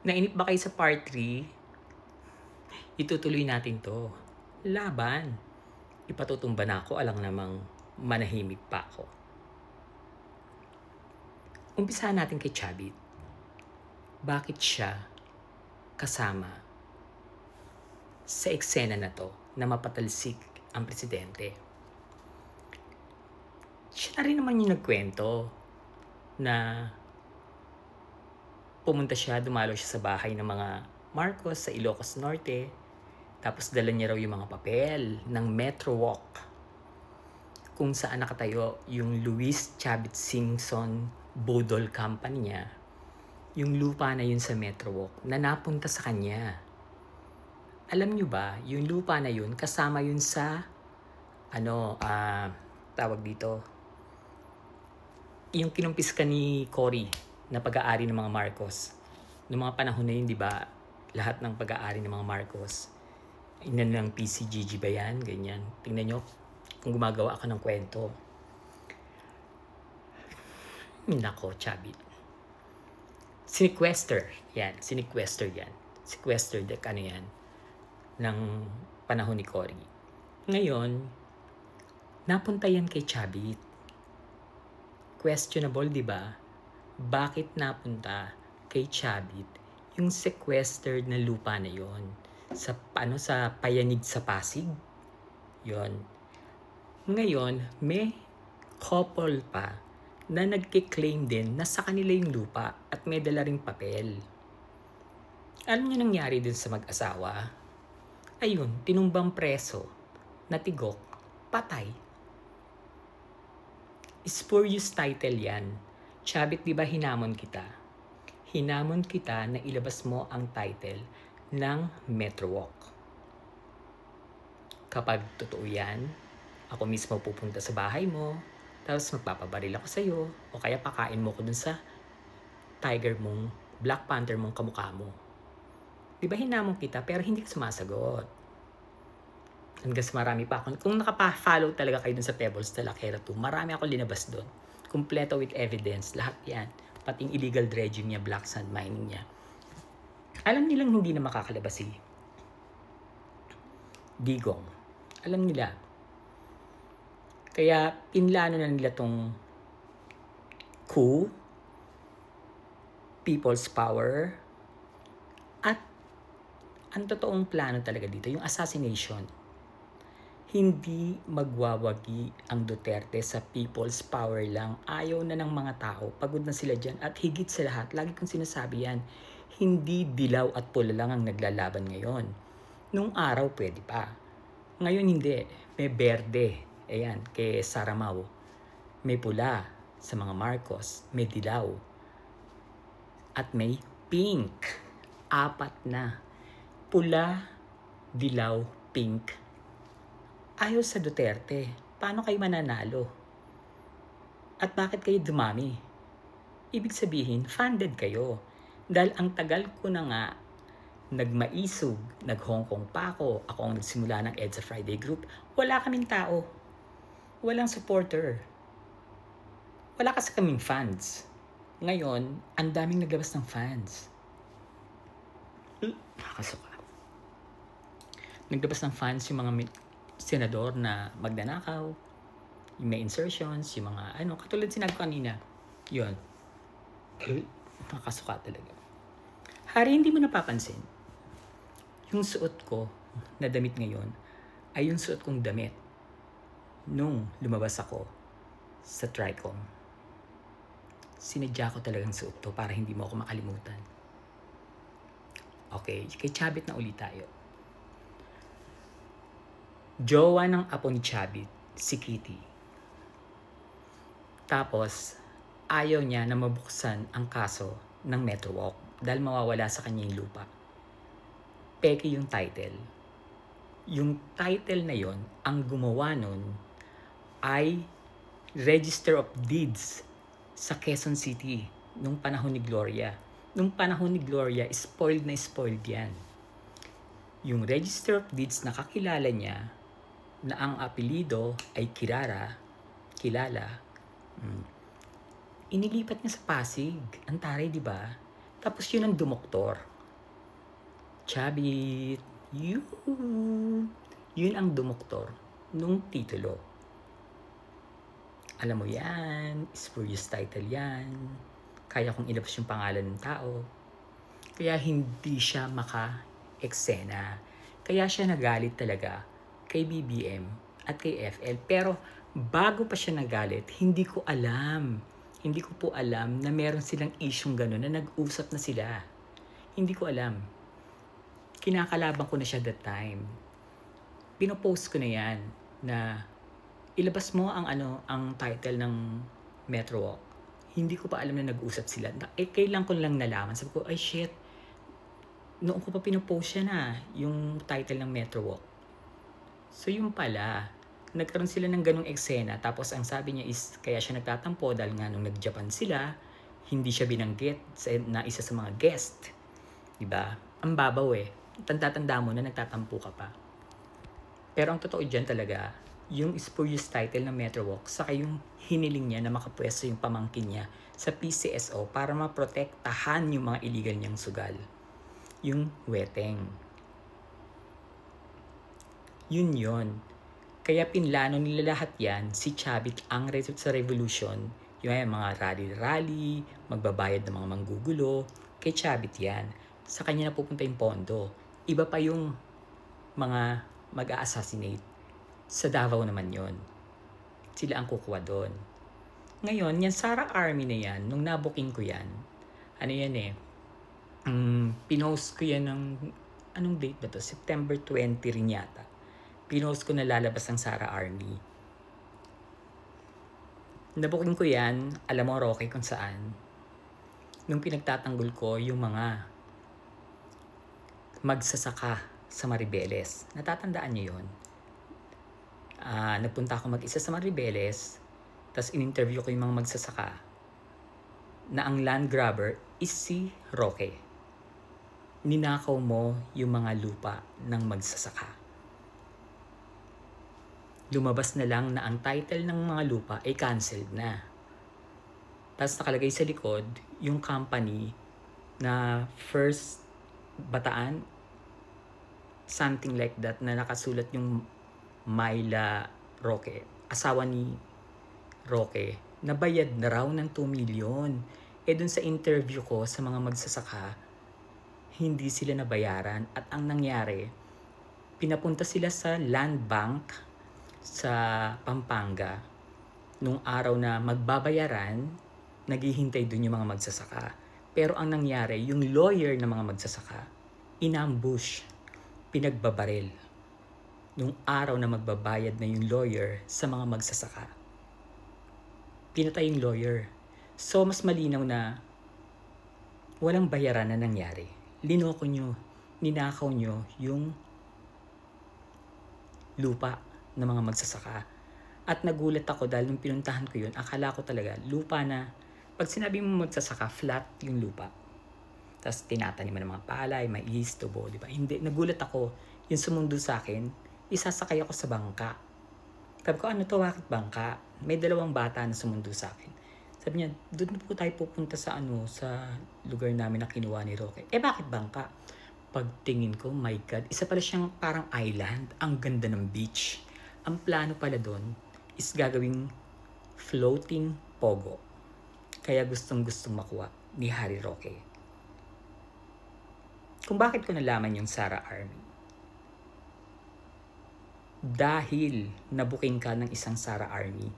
Nainip ba kayo sa part 3? Itutuloy natin to. Laban. Ipatutumba na ako, alang namang manahimik pa ako. Umpisahan natin kay Chavit. Bakit siya kasama sa eksena na to na mapatalsik ang presidente? Siya na rin naman yung nagkwento na pumunta siya, dumalo siya sa bahay ng mga Marcos sa Ilocos Norte, tapos dala niya raw yung mga papel ng Metro Walk kung saan nakatayo yung Luis Chavit Singson Budol Company niya. Yung lupa na yun sa Metro Walk na napunta sa kanya. Alam nyo ba, yung lupa na yun kasama yun sa tawag dito, yung kinumpis ka ni Cory na pag-aari ng mga Marcos. Noong mga panahon na yun, di ba, lahat ng pag-aari ng mga Marcos, inan ng PCGG ba yan? Ganyan. Tingnan nyo kung gumagawa ako ng kwento. Nako, Chavit. Sinequester yan. Sequestered ano yan, ng panahon ni Cory. Ngayon, napunta yan kay Chavit. Questionable, di ba? Bakit napunta kay Chavit yung sequestered na lupa na yon sa Payanig sa Pasig? Yon. Ngayon, may couple pa na nagki-claim din na sa kanila yung lupa at may dala ring papel. Alam niyo nangyari din sa mag-asawa? Ayun, tinumbang preso, natigok, patay. Spurious title yan. Chavit, di ba hinamon kita? Hinamon kita na ilabas mo ang title ng Metro Walk. Kapag totoo yan, ako mismo pupunta sa bahay mo, tapos magpapabaril ako sa'yo, o kaya pakain mo ko dun sa tiger mong, Black Panther mong kamukha mo. Di ba hinamon kita pero hindi ka sumasagot? Hanggang sa marami pa ako. Kung nakapa-follow talaga kayo dun sa Pebbles de la Quera 2, marami ako linabas dun. Kompleto with evidence, lahat yan. Pating illegal dredging niya, black sand mining niya. Alam nilang hindi na makakalabas si Digong. Alam nila. Kaya pinlano na nila tong coup, people's power, at ang totoong plano talaga dito, yung assassination. Hindi magwawagi ang Duterte sa people's power lang. Ayaw na ng mga tao. Pagod na sila dyan. At higit sa lahat, lagi kong sinasabi yan, hindi dilaw at pula lang ang naglalaban ngayon. Nung araw, pwede pa. Ngayon, hindi. May berde. Ayan, kay Saramaw. May pula sa mga Marcos. May dilaw. At may pink. 4 na. Pula, dilaw, pink. Ayaw sa Duterte. Paano kayo mananalo? At bakit kayo dumami? Ibig sabihin, funded kayo. Dahil ang tagal ko na nga nagmaisog, nag-Hong Kong pa ako ang nagsimula ng EDSA Friday Group, wala kaming tao. Walang supporter. Wala kasi kaming fans. Ngayon, ang daming naglabas ng fans. Nakakasuka. Naglabas ng fans yung mga senador na magnanakaw, yung may insertions, yung mga katulad sinabi ko kanina. Yun. Nakakasuka talaga. Hari, hindi mo napapansin. Yung suot ko na damit ngayon ay yung suot kong damit nung lumabas ako sa Tricom. Sinadya ko talagang suot to para hindi mo ako makalimutan. Okay, kay Chavit na ulit tayo. Jowa ng apo ni Chavit, si Kitty. Tapos, ayaw niya na mabuksan ang kaso ng Metro Walk dahil mawawala sa kanya yung lupa. Peke yung title. Yung title na yon, ang gumawa nun ay Register of Deeds sa Quezon City nung panahon ni Gloria. Nung panahon ni Gloria, spoiled na spoiled yan. Yung Register of Deeds na kakilala niya, na ang apelido ay kilala, inilipat niya sa Pasig. Ang taray, di ba? Tapos yun ang dumoktor. Chabit. Yun ang dumoktor nung titulo. Alam mo yan, spurious title yan. Kaya kong ilabas yung pangalan ng tao. Kaya hindi siya maka-eksena. Kaya siya nagalit talaga kay BBM at kay FL. Pero bago pa siya nagalit, hindi ko po alam na meron silang isyong gano'n na nag-usap na sila. Hindi ko alam. Kinakalaban ko na siya that time. Pinopost ko na yan na ilabas mo ang title ng Metro Walk. Hindi ko pa alam na nag-usap sila. Kailan ko lang nalaman. Sabi ko, ay shit, noon ko pa pinopost siya na yung title ng Metro Walk. So yung pala, nagkaroon sila ng ganong eksena. Tapos ang sabi niya is, kaya siya nagtatampo dahil nga nung nag-Japan sila, hindi siya binanggit na isa sa mga guest. Diba? Ang babaw eh. Tanda-tanda mo na nagtatampo ka pa. Pero ang totoo dyan talaga, yung spurious title ng Metro Walk, saka yung hiniling niya na makapwesto yung pamangkin niya sa PCSO para maprotektahan yung mga illegal niyang sugal. Yung weteng. Yun. Kaya pinlano nila lahat yan, si Chabit ang sa revolution, yung mga rally-rally, magbabayad ng mga manggugulo, kay Chabit yan. Sa kanya na pupunta yung pondo. Iba pa yung mga mag-a-assassinate. Sa Davao naman yon. Sila ang kukuha doon. Ngayon, yan Sara Army na yan, nung nabuking ko yan, pinost ko yan ng, anong date ba to? September 20 rin yata. Pinost ko na lalabas ang Sara Army. Nabuking ko yan, alam mo Roque kung saan. Nung pinagtatanggol ko yung mga magsasaka sa Maribeles. Natatandaan niyo yun? Nagpunta ako mag-isa sa Maribeles, tapos in-interview ko yung mga magsasaka na ang land grabber is si Roque. Ninakaw mo yung mga lupa ng magsasaka. Lumabas na lang na ang title ng mga lupa ay canceled na. Tapos nakalagay sa likod yung company na First Bataan, something like that, na nakasulat yung Myla Roque, asawa ni Roque, nabayad na raw ng 2 million. Dun sa interview ko sa mga magsasaka, hindi sila nabayaran. At ang nangyari, pinapunta sila sa land bank sa Pampanga. Nung araw na magbabayaran, naghihintay dun yung mga magsasaka. Pero ang nangyari, yung lawyer ng mga magsasaka, inambush, pinagbabaril. Nung araw na magbabayad na yung lawyer sa mga magsasaka, pinatay yung lawyer. So, mas malinaw na walang bayaran na nangyari. Linoko nyo, ninakaw nyo yung lupa ng mga magsasaka. At nagulat ako dahil nung pinuntahan ko yun, akala ko talaga lupa na, pag sinabi mo magsasaka, flat yung lupa. Tapos tinataniman ng mga palay, mais, tubo, di ba? Hindi, nagulat ako. Yung sumundo sa akin, isasakay ako sa bangka. Sabi ko, ano to, bakit bangka? May 2 bata na sumundo sa akin. Sabi niya, doon po tayo pupunta sa sa lugar namin na kinuha ni Roque. Bakit bangka? Pagtingin ko, my God, isa pala siyang parang island. Ang ganda ng beach. Ang plano pala doon is gagawing floating pogo. Kaya gustong-gustong makuha ni Harry Roque. Kung bakit ko nalaman yung Sara Army? Dahil nabuking ka ng isang Sara Army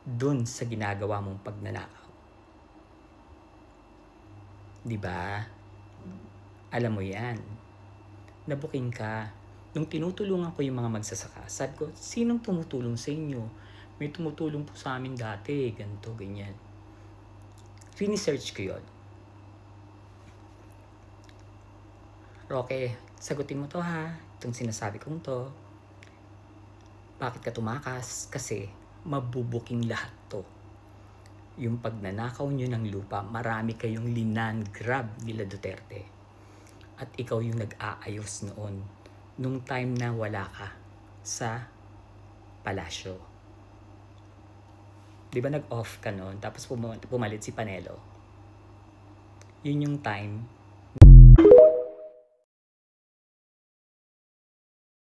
dun sa ginagawa mong pagnanakaw. Diba? Alam mo yan. Nabuking ka. Nung tinutulungan ko yung mga magsasaka, sabi ko, sinong tumutulong sa inyo? May tumutulong po sa amin dati, ganito, ganyan. Research ko yun. Roque, sagutin mo to ha. Itong sinasabi kong to. Bakit ka tumakas? Kasi mabubuking lahat to. Yung pagnanakaw nyo ng lupa, marami kayong linan-grab nila Duterte. At ikaw yung nag-aayos noon, nung time na wala ka sa palasyo. Di ba nag-off ka noon, tapos pumalit si Panelo? Yun yung time